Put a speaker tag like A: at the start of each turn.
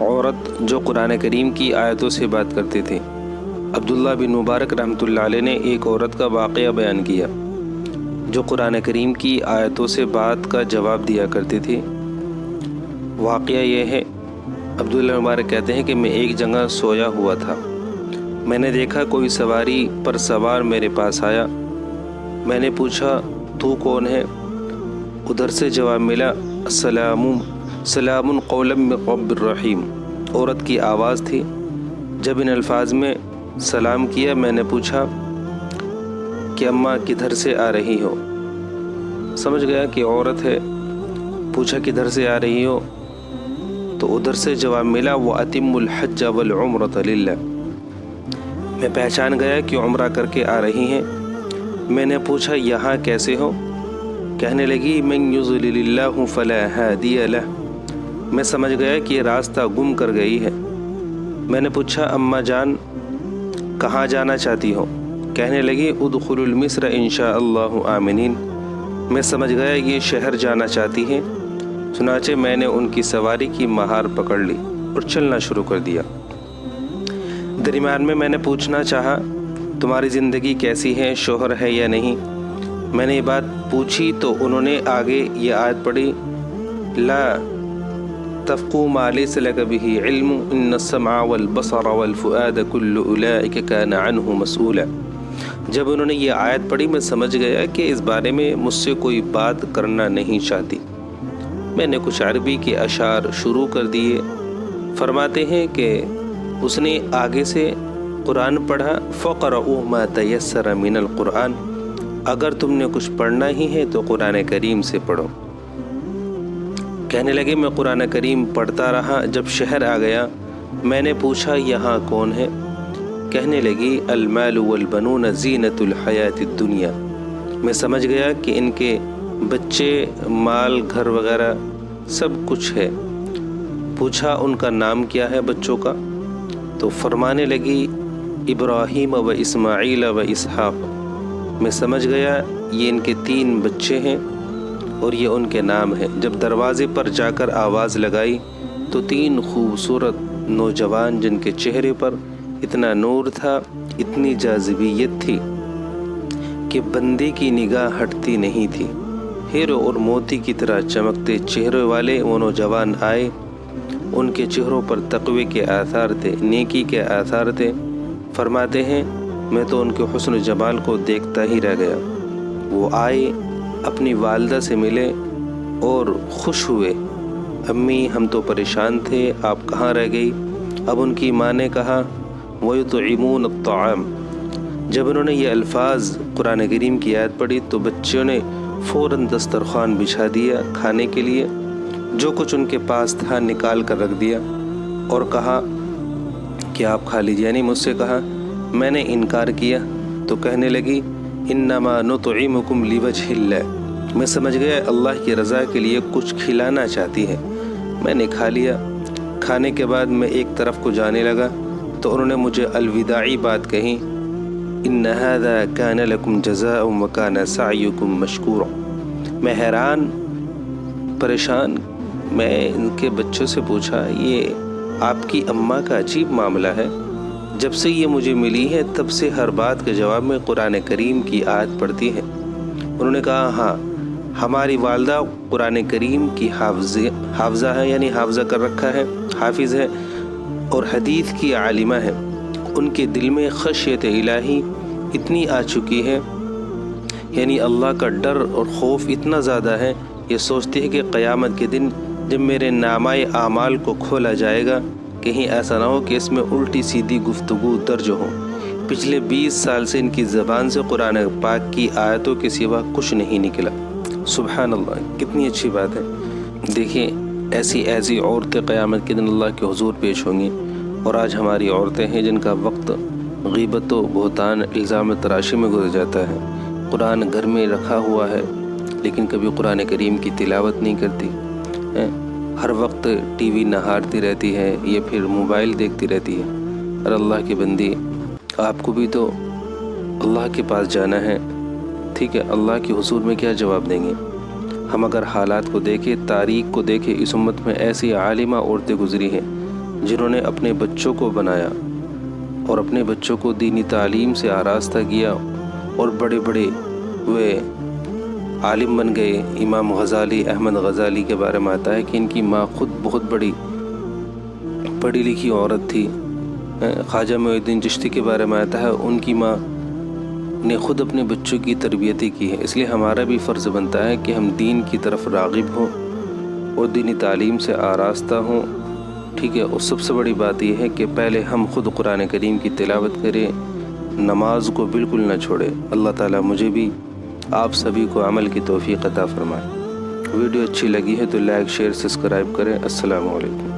A: عورت جو قرآن کریم کی آیتوں سے بات کرتی تھی۔ عبداللہ بن مبارک رحمۃ اللہ علیہ نے ایک عورت کا واقعہ بیان کیا جو قرآن کریم کی آیتوں سے بات کا جواب دیا کرتی تھی۔ واقعہ یہ ہے، عبداللہ مبارک کہتے ہیں کہ میں ایک جگہ سویا ہوا تھا، میں نے دیکھا کوئی سواری پر سوار میرے پاس آیا، میں نے پوچھا تو کون ہے؟ ادھر سے جواب ملا سلام قولا من رب الرحیم۔ عورت کی آواز تھی۔ جب ان الفاظ میں سلام کیا میں نے پوچھا کہ اماں کدھر سے آ رہی ہو؟ سمجھ گیا کہ عورت ہے، پوچھا کدھر سے آ رہی ہو؟ تو ادھر سے جواب ملا وَأَتِمُّ الْحَجَّ وَالْعُمْرَةَ لِلَّهِ۔ میں پہچان گیا کہ عمرہ کر کے آ رہی ہیں۔ میں نے پوچھا یہاں کیسے ہو؟ کہنے لگی مَن يُضْلِلِ اللَّهُ فَلَا هَادِيَ لَهُ۔ میں سمجھ گیا کہ یہ راستہ گم کر گئی ہے۔ میں نے پوچھا اماں جان کہاں جانا چاہتی ہو؟ کہنے لگی ادخلوا المصر انشاء اللہ آمنین۔ میں سمجھ گیا یہ شہر جانا چاہتی ہیں، چنانچہ میں نے ان کی سواری کی مہار پکڑ لی اور چلنا شروع کر دیا۔ درمیان میں نے پوچھنا چاہا تمہاری زندگی کیسی ہے، شوہر ہے یا نہیں؟ میں نے یہ بات پوچھی تو انہوں نے آگے یہ آیت پڑھی لا تفقوا ما ليس لك به علم ان السمع والبصر والفؤاد كل اولئك كان عنه مسؤولا۔ جب انہوں نے یہ آیت پڑھی میں سمجھ گیا کہ اس بارے میں مجھ سے کوئی بات کرنا نہیں چاہتی۔ میں نے کچھ عربی کے اشعار شروع کر دیے۔ فرماتے ہیں کہ اس نے آگے سے قرآن پڑھا فقرؤوا ما تيسر من القرآن، اگر تم نے کچھ پڑھنا ہی ہے تو قرآن کریم سے پڑھو۔ کہنے لگے میں قرآن کریم پڑھتا رہا، جب شہر آ گیا میں نے پوچھا یہاں کون ہے؟ کہنے لگی المال والبنون زینت الحیات الدنیا۔ میں سمجھ گیا کہ ان کے بچے، مال، گھر وغیرہ سب کچھ ہے۔ پوچھا ان کا نام کیا ہے بچوں کا؟ تو فرمانے لگی ابراہیم و اسماعیل و اسحاق۔ میں سمجھ گیا یہ ان کے 3 بچے ہیں اور یہ ان کے نام ہیں۔ جب دروازے پر جا کر آواز لگائی تو 3 خوبصورت نوجوان جن کے چہرے پر اتنا نور تھا، اتنی جاذبیت تھی کہ بندے کی نگاہ ہٹتی نہیں تھی، ہیرو اور موتی کی طرح چمکتے چہرے والے وہ نوجوان آئے۔ ان کے چہروں پر تقوی کے آثار تھے، نیکی کے آثار تھے۔ فرماتے ہیں میں تو ان کے حسن و جمال کو دیکھتا ہی رہ گیا۔ وہ آئے، اپنی والدہ سے ملے اور خوش ہوئے۔ امی ہم تو پریشان تھے، آپ کہاں رہ گئی؟ اب ان کی ماں نے کہا وَيُطْعِمُونَ الطَّعَامَ۔ جب انہوں نے یہ الفاظ قرآن کریم کی آیت پڑھی تو بچوں نے فوراً دسترخوان بچھا دیا کھانے کے لیے، جو کچھ ان کے پاس تھا نکال کر رکھ دیا اور کہا کہ آپ کھا لیجیے، یعنی مجھ سے کہا۔ میں نے انکار کیا تو کہنے لگی انما نطعمکم لوجہ اللہ۔ میں سمجھ گیا اللہ کی رضا کے لیے کچھ کھلانا چاہتی ہے۔ میں نے کھا لیا۔ کھانے کے بعد میں ایک طرف کو جانے لگا تو انہوں نے مجھے الوداعی بات کہی ان هذا كان لكم جزاء وكان سعيكم مشكورا۔ میں حیران پریشان، میں ان کے بچوں سے پوچھا یہ آپ کی اماں کا عجیب معاملہ ہے، جب سے یہ مجھے ملی ہے تب سے ہر بات کے جواب میں قرآن کریم کی آیت پڑھتی ہے۔ انہوں نے کہا ہاں ہماری والدہ قرآن کریم کی حافظہ ہے، یعنی حافظہ کر رکھا ہے، حافظ ہے اور حدیث کی عالمہ ہے۔ ان کے دل میں خشیت الہی اتنی آ چکی ہے، یعنی اللہ کا ڈر اور خوف اتنا زیادہ ہے، یہ سوچتی ہے کہ قیامت کے دن جب میرے نامہ اعمال کو کھولا جائے گا کہیں ایسا نہ ہو کہ اس میں الٹی سیدھی گفتگو درج ہو۔ پچھلے 20 سال سے ان کی زبان سے قرآن پاک کی آیتوں کے سوا کچھ نہیں نکلا۔ سبحان اللہ، کتنی اچھی بات ہے۔ دیکھیں ایسی عورتیں قیامت کے دن اللہ کے حضور پیش ہوں گی، اور آج ہماری عورتیں ہیں جن کا وقت غیبت و بہتان، الزام تراشی میں گزر جاتا ہے۔ قرآن گھر میں رکھا ہوا ہے لیکن کبھی قرآن کریم کی تلاوت نہیں کرتی، ہر وقت ٹی وی نہارتی رہتی ہے، یہ پھر موبائل دیکھتی رہتی ہے۔ اور اللہ کی بندی، آپ کو بھی تو اللہ کے پاس جانا ہے، ٹھیک ہے؟ اللہ کے حضور میں کیا جواب دیں گے؟ ہم اگر حالات کو دیکھیں، تاریخ کو دیکھیں، اس امت میں ایسی عالمہ عورتیں گزری ہیں جنہوں نے اپنے بچوں کو بنایا اور اپنے بچوں کو دینی تعلیم سے آراستہ کیا اور بڑے بڑے وہ عالم بن گئے۔ امام غزالی، احمد غزالی کے بارے میں آتا ہے کہ ان کی ماں خود بہت بڑی پڑھی لکھی عورت تھی۔ خواجہ معین الدین چشتی کے بارے میں آتا ہے ان کی ماں نے خود اپنے بچوں کی تربیتی کی ہے۔ اس لیے ہمارا بھی فرض بنتا ہے کہ ہم دین کی طرف راغب ہوں اور دینی تعلیم سے آراستہ ہوں، ٹھیک ہے۔ اور سب سے بڑی بات یہ ہے کہ پہلے ہم خود قرآن کریم کی تلاوت کریں، نماز کو بالکل نہ چھوڑیں۔ اللہ تعالیٰ مجھے بھی آپ سبھی کو عمل کی توفیق عطا فرمائے۔ ویڈیو اچھی لگی ہے تو لائک، شیئر، سبسکرائب کریں۔ السلام علیکم۔